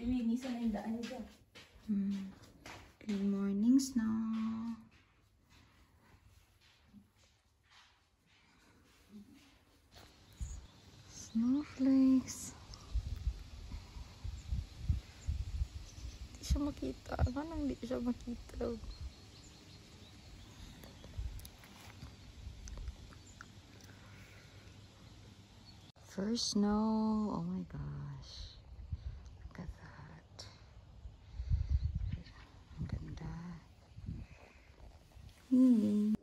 Ilinisan na yung daan niya. Good morning, Snow. Snowflakes. Hindi siya makita. Ano hindi siya makita? First snow. Oh my gosh. Look at that. Ang ganda. Hey.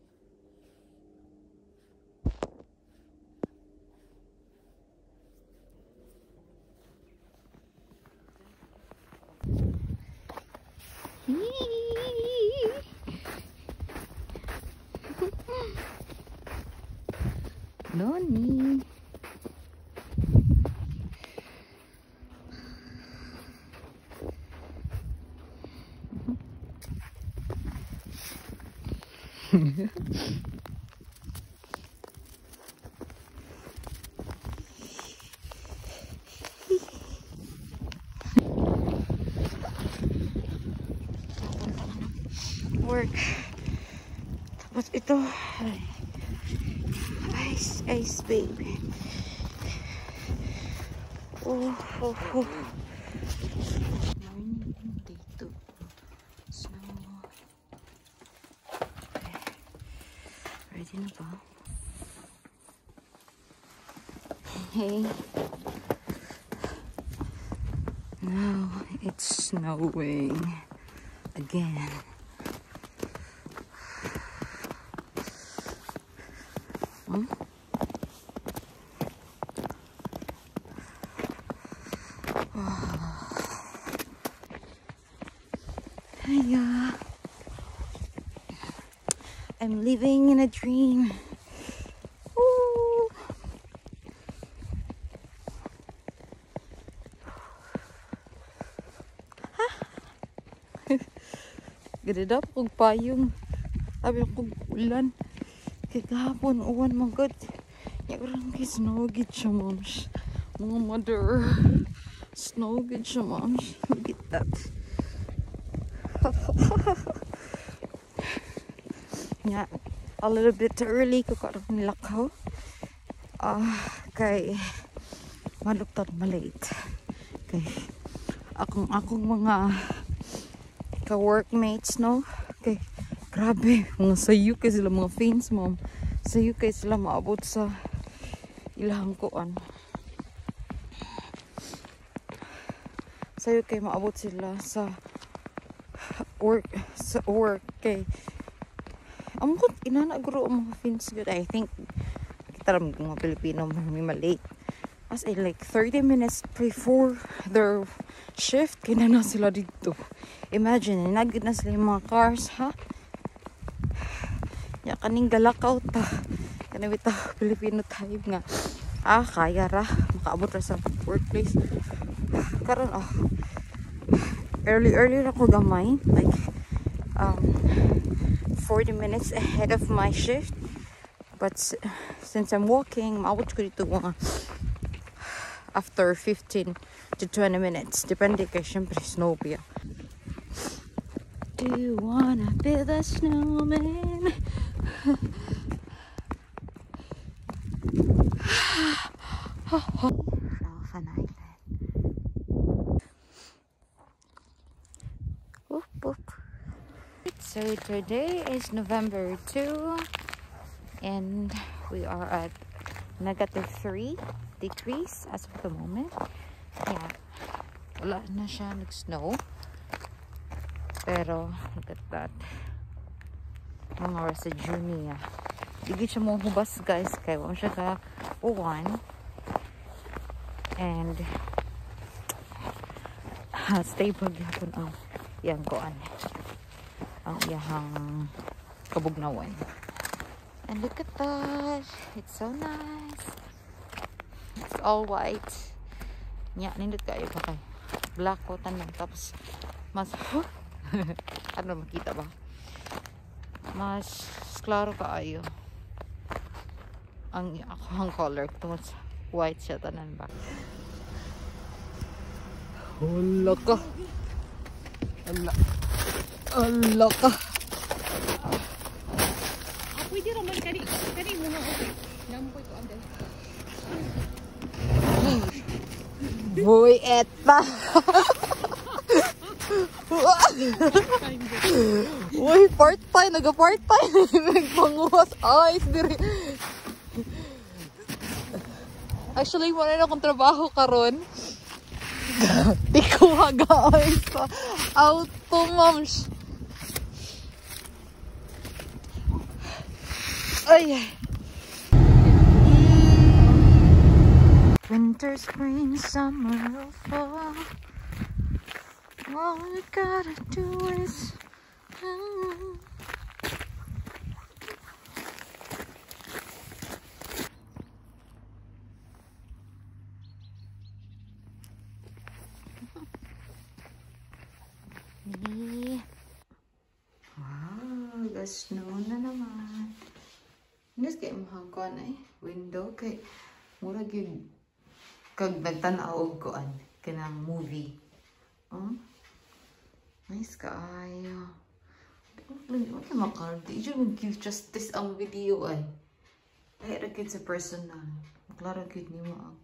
Noni. Work. Tapos ito, ice baby. Oh. Morning dito. Snow. Okay. Ready na ba? Hey. Now it's snowing again. Hiya. I'm living in a dream. Woo. Ganda kog payong. Sabi kog ulan. Kaya kahapon uwan magod. Ya kurang kay snow gid siya, moms. Mga mother. Snow gid siya, moms. Look at that. Yeah, a little bit early ko karon nilakaw. Kay maluptad malate. Kay akong mga ka-workmates, no? Kay grabe, mga sayo kay sila, mga fans, mom. Sayo kay sila maabot sa ilahang kuan. Sayo kay maabot sila sa work kay amot inana guro ang mga fins good. I think kita ram mga Pilipino may malate as like 30 minutes before their shift kina na sila dito. Imagine nagid na sila yung mga cars, ha? Ya kaning galakaw ta kana bitaw Pilipino tayo nga kaya ra makaabot ra sa workplace karon early na ko gamay like 40 minutes ahead of my shift, but since I'm walking maabot ko dito mga after 15 to 20 minutes depende kay syempre snow pa. Do you wanna build a snowman? Elfan Island. Whoop, whoop. So today is November 2 and we are at -3 degrees as of the moment. Yeah, wala na siya nag-snow. Pero look at that. Mga residue niya. Hindi siya mong hubas, guys. Kaya wala siya ka uwan. And stable gihapon ang iyang kuan. Ang iyang kabugnawan. And look at that. It's so nice. It's all white. Nya, nindot kayo pa kay. Black cotton lang. Tapos mas ano makita ba? Mas klaro kaayo ang color tungod sa white siya tanan ba. Hala ka. Hala ka. Pwede raman kani mo nga okay. Nampoy ko ang dala. Boy, eta. Uy, part-time. Naga-part-time. Nagpanguwas eyes diri. Actually, wala na akong trabaho karon. Tikuha guys sa auto, moms. Ay. Winter, spring, summer, or fall. All we gotta do is wow, snow na naman. Nes kay mahangkon ay window kay mura gyud kag nagtan-aw og kuan kanang movie. Nice kaayo. Okay, makardi. Diyo mag-give justice ang video ay. Ay, rakit sa personal. Maklaro gud ni mo ang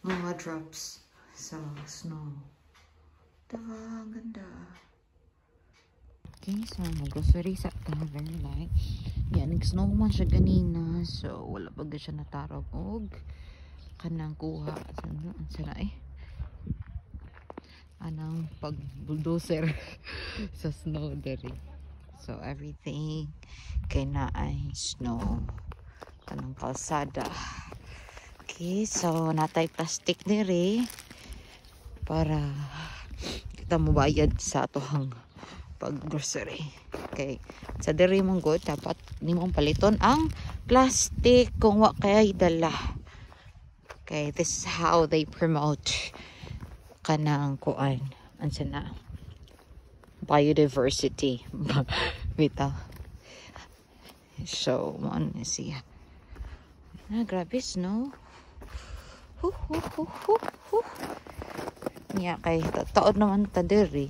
mga drops sa snow. Diba, ganda. Okay, so mag-grocery sa tavern like. Yan, nag-snow man siya ganina. So, wala pa siya natarog og kanang kuha. Sana eh. Anang pag-bulldozer sa snow dere. So, everything kay na ay snow. Kanang kalsada. Okay, so natay plastic dere para kita mo bayad sa atohang pag-grocery. Okay. Sa dere mong good, dapat nimong paliton ang plastic kung wa kay dala. Okay, this is how they promote kanang kuan ansa na biodiversity. Bitaw. So, man siya. Grabe snow. Nya kay taod naman ta diri.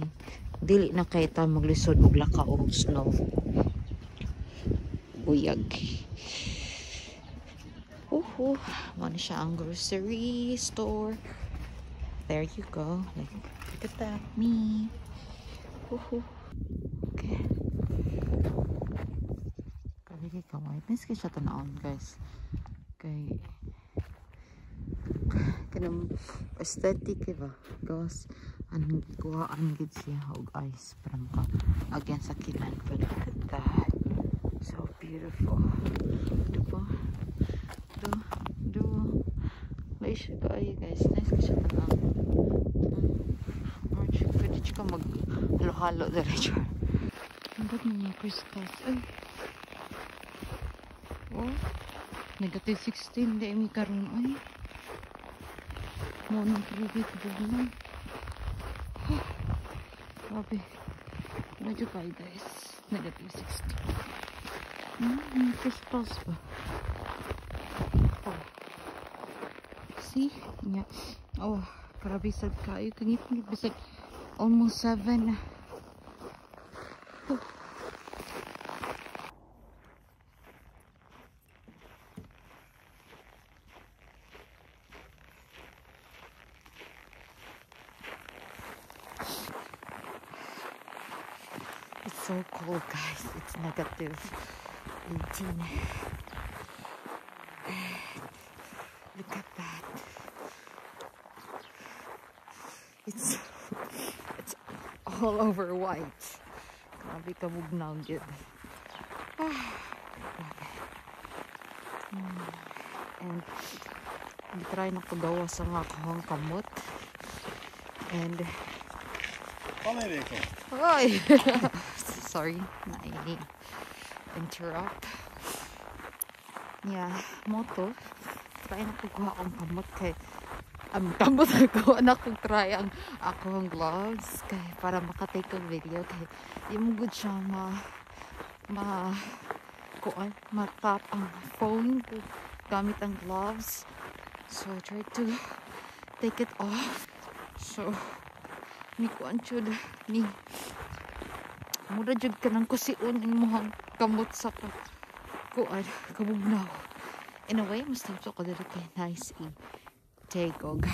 Dili na kay ta maglisod og lakaw og snow. Buyag. Man siya ang grocery store. There you go. Like, look at that. Me. Okay. Kaya kamay. Nice kaya siya tanaon, guys. Kay kanang aesthetic, diba? Gawas, anong ikuhaan gid siya og ice. Parang ka, again sa kilan. But look at that. So beautiful. Diba? May siya kaya, guys. Nice kaya siya tanaon. Pwede siya ka mag-halo-halo diretso. Ang ba't mga crystals? Ay. Oh. Negative 16. Di may karoon. Ay. Monong private bulan. Grabe. Medyo kayo, guys. Negative 16. May crystals ba? Oh. See? Yeah. Oh. Grabe sad kayo. Kangit-ngit bisag almost 7 na. It's so cold, guys. It's negative 18. Look at that. It's all over white. Grabe kabugnaw yun. And try na ko gawa sa mga kahong kamot. And Hoy! Sorry, na-interrupt. Yeah, moto. Try na ko kuha akong kamot kay kamot ako na kong try ang akong gloves kay para makatake ang video kay yung good siya matap ang phone gamit ang gloves. So I tried to take it off. So ni kuan chud ni mura jud ka nang kusion imong kamot sa kuan kabugnaw. In a way, mas tapos ko dito kay nice take og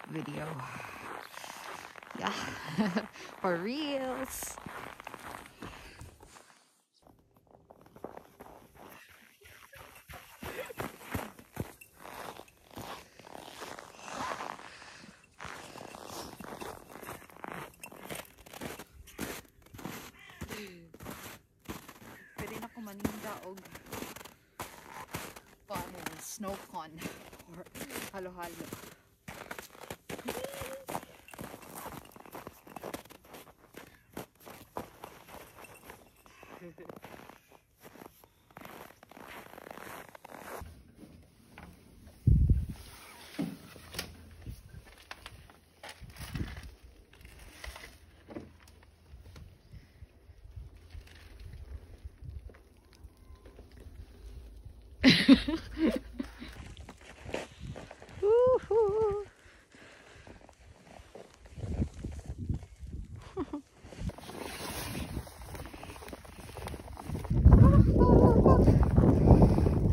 video. Yeah. For reals. Pwede na ko maninda og snow con or halo-halo.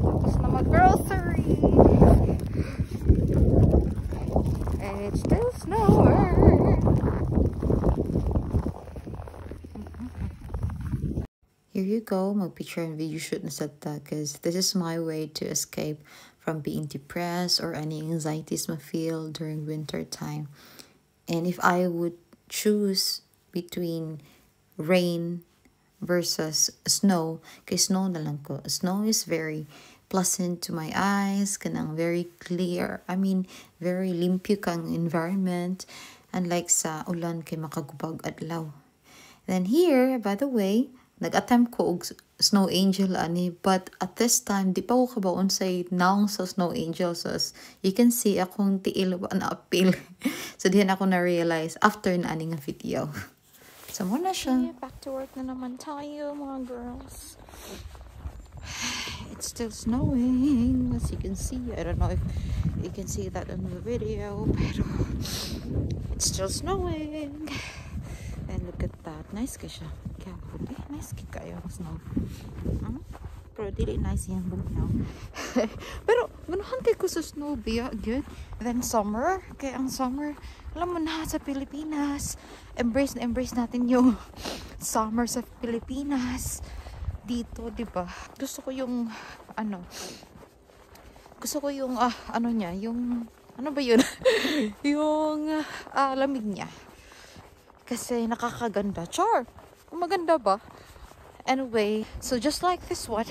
Tapos na mag-grocery. And it's still snowing. Here you go, mag-picture and video shoot na sa ta because this is my way to escape from being depressed or any anxieties ma feel during winter time. And if I would choose between rain versus snow, kay snow na lang ko. Snow is very pleasant to my eyes, kanang very clear. I mean, very limpyo kang environment. Unlike sa ulan kay makagubag adlaw. Then here, by the way, nag-attempt ko og snow angel ani, but at this time di pa ko kabaon say naong sa snow angel, so as you can see akong tiil ba na appeal. So diyan ako na realize after na ani nga video. So mo na siya. Back to work na naman tayo mga girls. It's still snowing as you can see. I don't know if you can see that in the video, pero it's still snowing. And look at that, nice ka siya. Kaya puti, nice ka kayo ang snow. Pero dili nice yung bugnaw. Pero ganahan kay ko sa snow biya good. Then summer, kaya ang summer, alam mo na sa Pilipinas, embrace na embrace natin yung summer sa Pilipinas. Dito, di ba? Gusto ko yung ano niya, yung ano ba yun? Yung lamig niya. Kasi nakakaganda. Char! Maganda ba? Anyway, so just like this one,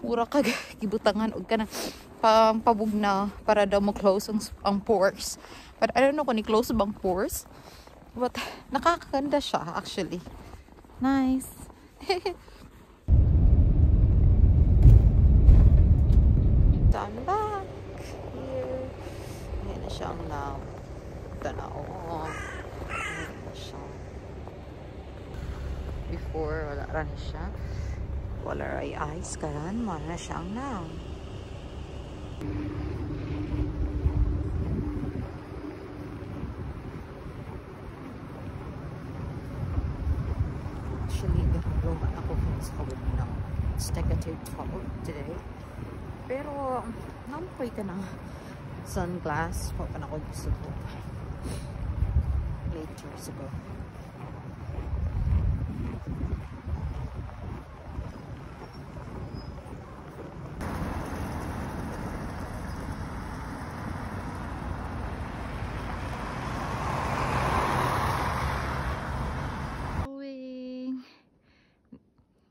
mura ka gibutangan og ka na pabugna para daw mo-close ang pores. But I don't know kung ni-close bang pores. But nakakaganda siya actually. Nice. Done back. Here. Ayan na siyang tanaw. Before wala ra na siya, wala ra ay ice karan mo na siyang now. Actually gahuluman ako sa kawin ng it's negative 12 today, pero nampoy ka ng sunglass pa na ako gusto ko later siguro.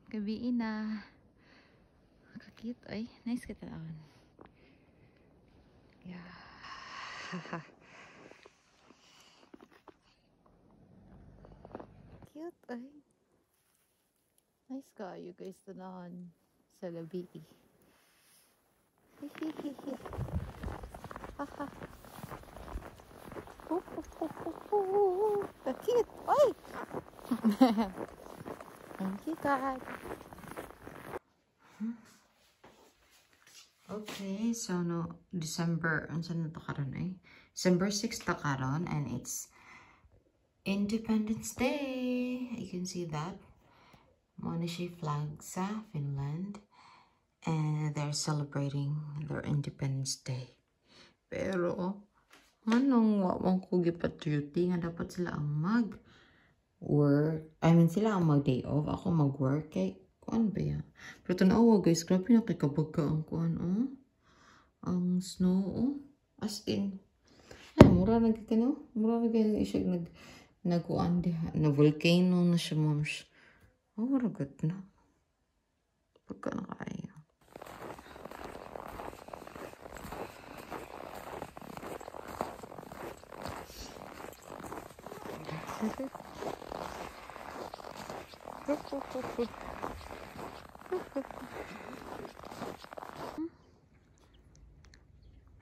Gabi na. Kakit. Ay, nice ka taon. Yeah. Cute ay. Nice ka. You guys taon sa gabi. Hihihihi. Haha. Kakit. Ay! Thank you, God. Okay, so December, ano saan na to karon eh? December 6 ta karon, and it's Independence Day. You can see that. Monashi flag sa Finland. And they're celebrating their Independence Day. Pero, anong wawang ko gipat-duty nga dapat sila ang mag-work. I mean, sila ang mag-day off. Ako mag-work. Kay, kuan ba yan? Pero tanawa guys, grabe na kay kabagka ang kuan, oh. Ang snow, oh. As in. Ay, mura na gagano. Mura na gagano siya nag-kuan diha. Na volcano na siya, moms. Oh, maragot na. Pagka na kaya.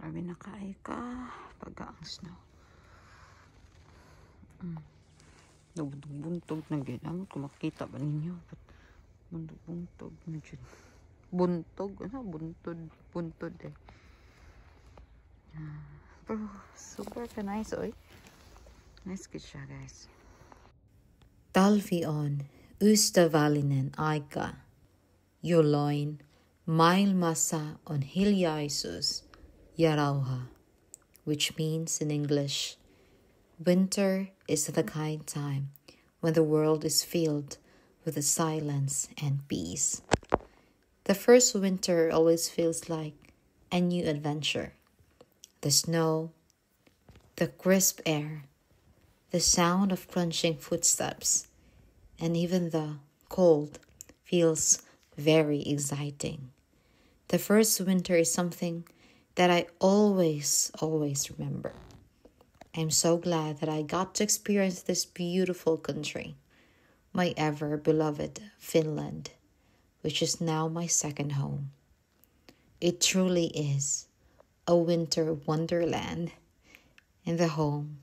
Grabe na kaya ka pag ang snow. Buntog na ginamit kung makita ba ninyo. Buntog na dyan. Buntog? Ano? Buntod eh. Pero super ka nice, oy. Nice good siya, guys. Talvion, ystävällinen aika, jolloin maailmassa on hiljaisuus ja rauha, which means in English, winter is the kind time when the world is filled with the silence and peace. The first winter always feels like a new adventure. The snow, the crisp air, the sound of crunching footsteps, and even the cold feels very exciting. The first winter is something that I always remember. I'm so glad that I got to experience this beautiful country, my ever-beloved Finland, which is now my second home. It truly is a winter wonderland in the home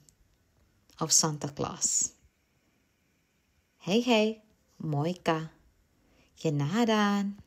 of Santa Claus. Hej, moikka, ja nähdään!